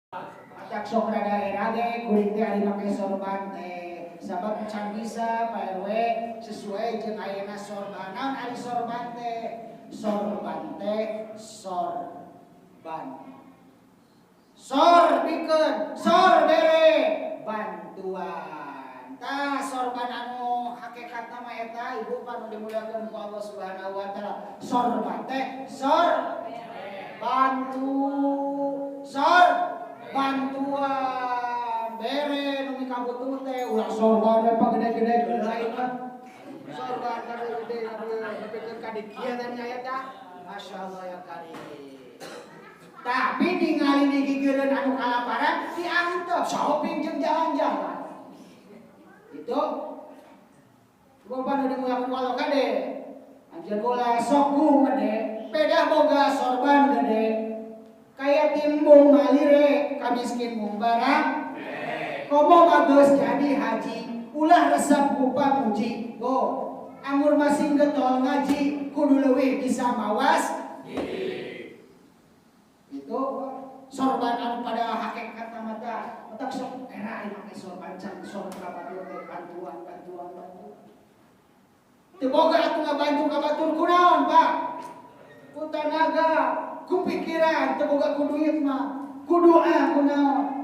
Matak sok rada erage kuring teh ari make sorban teh. Sabab can bisa Pak RW sesuai jeung ayeuna sorban. Naon ari sorban teh? Sorban teh sorban. Sor pikeun, sor bere bantuan. Tah sorban anu hakikatna mah eta ibu panu dimuliakeun ku Allah Subhanahu wa taala. Sorban teh sor bantu. Sor bantuan bere nu mikabutuh teh ulah sorban we pagede-gede lain mah sorban gede nepikeun ka dikieu teh nya tah masyaallah ya karim. Tapi ningali digigeureun anu kalaparan diantep shopping jeung jalan-jalan itu boba nu dimulakeun walau kade anjeun ulah sok gede pedah boga sorban gede kaya timbung malire kamiskin mumbarang komo bagus jadi haji ulah resep kupa muji go anggur masing getol ngaji kudu leuwih bisa mawas itu sorban anu pada hakikat mata otak sok era anu make sorban can sorban batur teh bantuan teu boga atuh ngabantu ka batur kunaon Pak ku tenaga ku pikiran teu boga ku duit mah ku doa kunaon